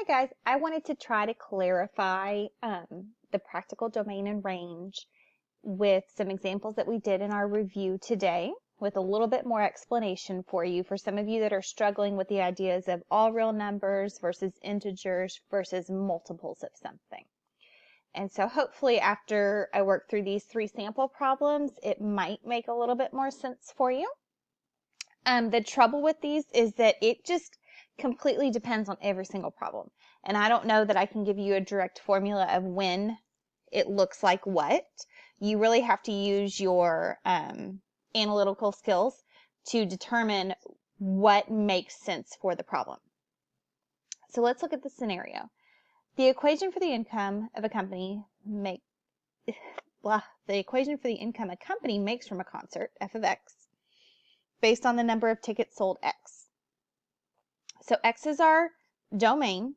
Hi guys, I wanted to try to clarify the practical domain and range with some examples that we did in our review today with a little bit more explanation for you for some of you that are struggling with the ideas of all real numbers versus integers versus multiples of something. And so hopefully after I work through these 3 sample problems, it might make a little bit more sense for you. The trouble with these is that it just completely depends on every single problem. And I don't know that I can give you a direct formula of when it looks like what. You really have to use your analytical skills to determine what makes sense for the problem. So let's look at the scenario. The equation for the income of a company the equation for the income a company makes from a concert, f of x, based on the number of tickets sold, x. So x is our domain,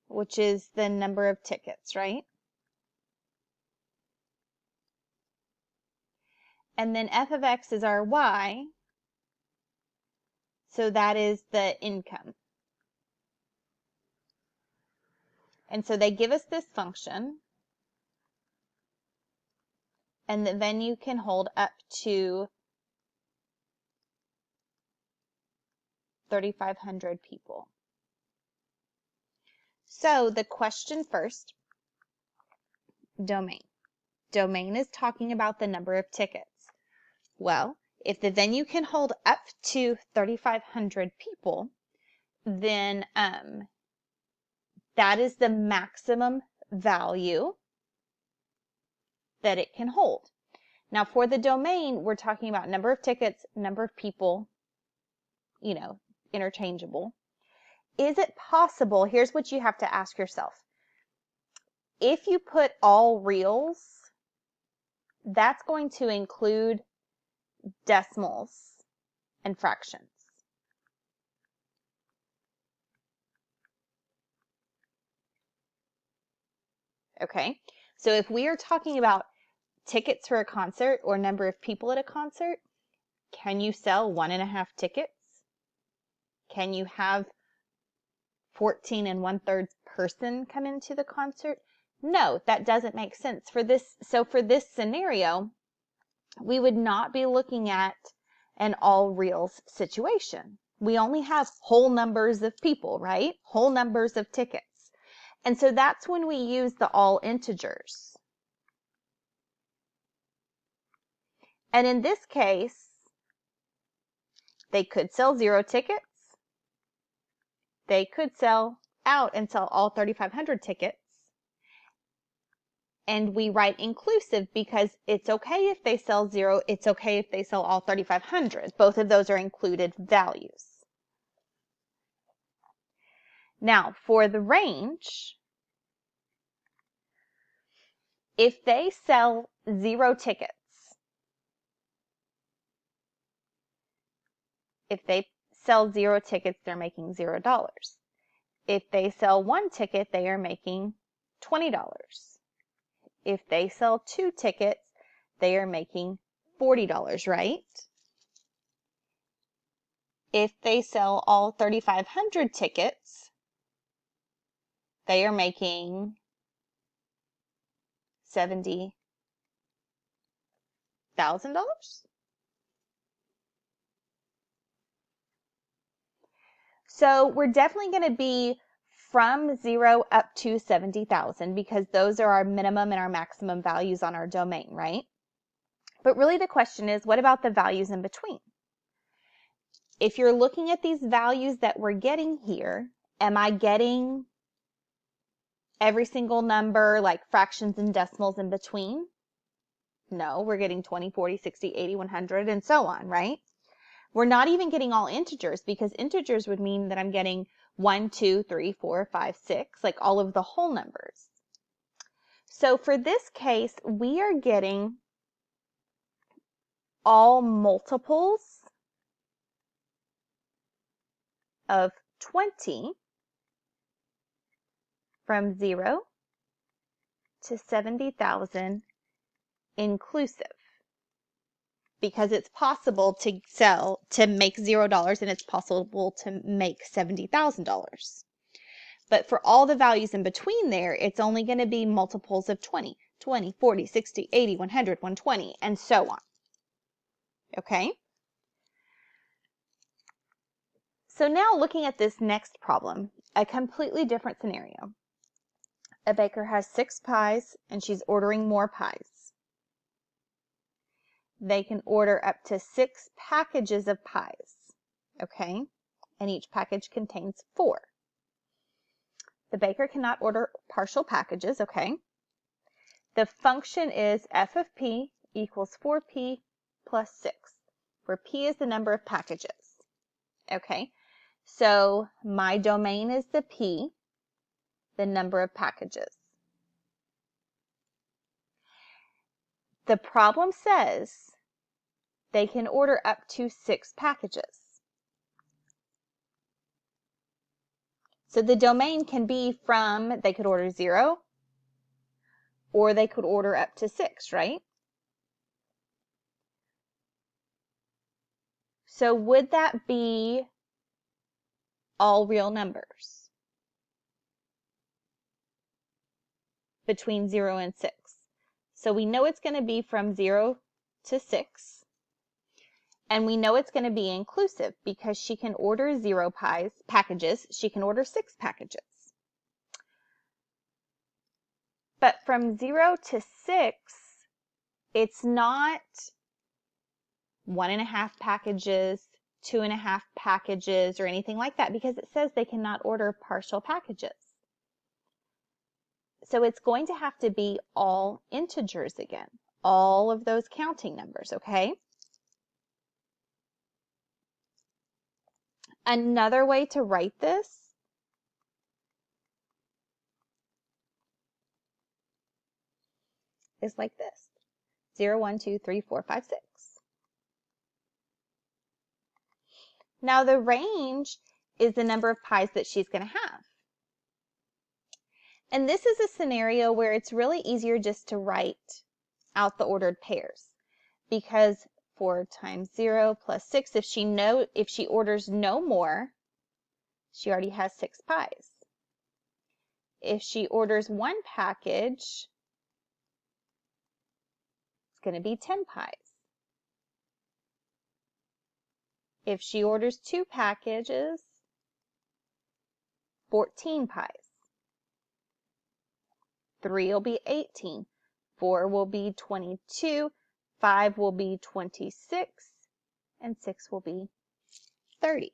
which is the number of tickets, right? And then f of x is our y, so that is the income. And so they give us this function, and the venue can hold up to 3,500 people. So the question first, domain. Domain is talking about the number of tickets. Well, if the venue can hold up to 3,500 people, then that is the maximum value that it can hold. Now for the domain, we're talking about number of tickets, number of people, interchangeable. Is it possible, here's what you have to ask yourself. If you put all reals, that's going to include decimals and fractions. Okay, so if we are talking about tickets for a concert or number of people at a concert, can you sell 1.5 tickets? Can you have 14 1/3 person come into the concert? No, that doesn't make sense for this. So for this scenario, we would not be looking at an all reals situation. We only have whole numbers of people, right? Whole numbers of tickets. And so that's when we use the all integers. And in this case, they could sell 0 tickets. They could sell out and sell all 3,500 tickets. And we write inclusive because it's okay if they sell 0, it's okay if they sell all 3,500. Both of those are included values. Now, for the range, if they sell 0 tickets, they're making $0. If they sell 1 ticket, they are making $20. If they sell 2 tickets, they are making $40, right? If they sell all 3,500 tickets, they are making $70,000. So we're definitely going to be from 0 up to 70,000 because those are our minimum and our maximum values on our domain, right? But really the question is, what about the values in between? If you're looking at these values that we're getting here, am I getting every single number like fractions and decimals in between? No, we're getting 20, 40, 60, 80, 100, and so on, right? We're not even getting all integers because integers would mean that I'm getting 1, 2, 3, 4, 5, 6, like all of the whole numbers. So for this case, we are getting all multiples of 20 from 0 to 70,000 inclusive. because it's possible to make $0 and it's possible to make $70,000. But for all the values in between there, it's only going to be multiples of 20, 20, 40, 60, 80, 100, 120, and so on. Okay? So now looking at this next problem, a completely different scenario. A baker has 6 pies and she's ordering more pies. They can order up to 6 packages of pies. Okay? And each package contains 4. The baker cannot order partial packages, okay? The function is f of p equals 4p plus 6, where p is the number of packages. Okay, so my domain is the p, the number of packages. The problem says they can order up to 6 packages. So the domain can be from, they could order 0, or they could order up to 6, right? So would that be all real numbers between 0 and 6? So we know it's going to be from 0 to 6. And we know it's going to be inclusive because she can order 0 packages. She can order 6 packages. But from 0 to 6, it's not 1.5 packages, 2.5 packages, or anything like that, because it says they cannot order partial packages. So it's going to have to be all integers again, all of those counting numbers, okay? Another way to write this is like this: 0, 1, 2, 3, 4, 5, 6. Now the range is the number of pies that she's going to have. And this is a scenario where it's really easier just to write out the ordered pairs, because 4 times 0 plus 6, if she orders no more, she already has 6 pies. If she orders 1 package, it's going to be 10 pies. If she orders 2 packages, 14 pies. 3 will be 18, 4 will be 22, 5 will be 26, and 6 will be 30.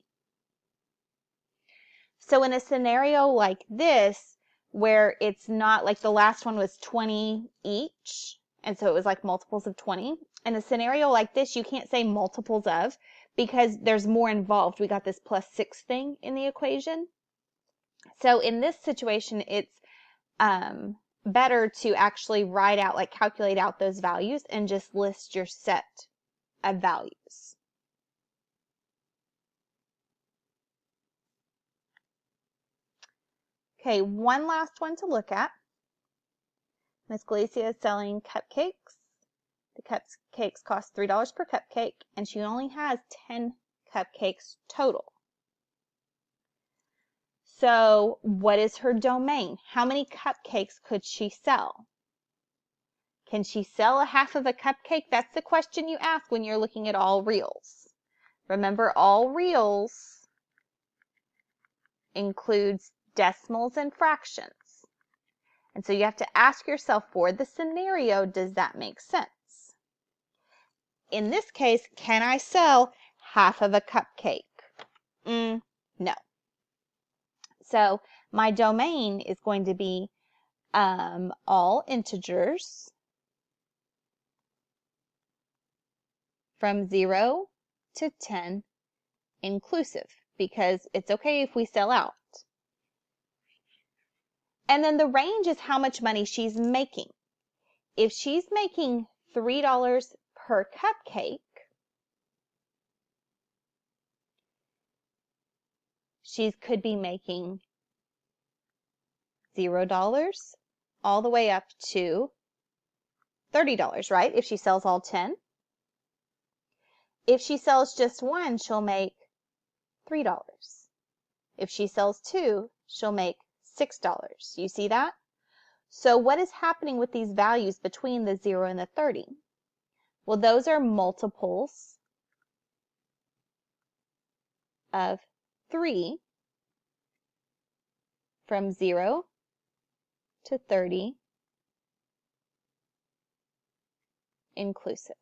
So in a scenario like this, where it's not like the last one was 20 each, and so it was like multiples of 20, in a scenario like this, you can't say multiples of, because there's more involved. We got this plus 6 thing in the equation. So in this situation, it's better to actually write out, like calculate out those values and just list your set of values. Okay, one last one to look at. Miss Galicia is selling cupcakes. The cupcakes cost $3 per cupcake, and she only has 10 cupcakes total. So what is her domain? How many cupcakes could she sell? Can she sell a half of a cupcake? That's the question you ask when you're looking at all reals. Remember, all reals includes decimals and fractions. And so you have to ask yourself, for the scenario, does that make sense? In this case, can I sell half of a cupcake? No. So my domain is going to be all integers from 0 to 10 inclusive, because it's okay if we sell out. And then the range is how much money she's making. If she's making $3 per cupcake, she could be making $0 all the way up to $30, right? If she sells all 10. If she sells just one, she'll make $3. If she sells two, she'll make $6. You see that? So what is happening with these values between the 0 and the 30? Well, those are multiples of 3 from 0 to 30 inclusive.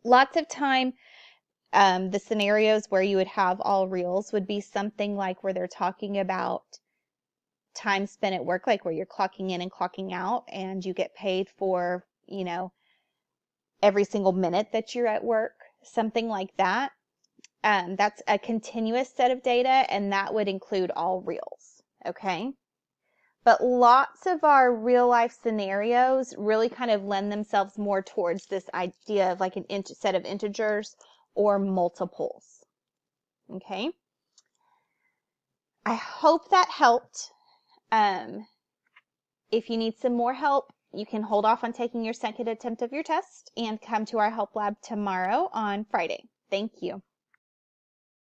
Lots of time, the scenarios where you would have all reals would be something like where they're talking about time spent at work, like where you're clocking in and clocking out, and you get paid for, every single minute that you're at work, something like that. That's a continuous set of data, and that would include all reals, okay? But lots of our real life scenarios really kind of lend themselves more towards this idea of like an set of integers or multiples, okay? I hope that helped. If you need some more help, you can hold off on taking your second attempt of your test and come to our help lab tomorrow on Friday. Thank you.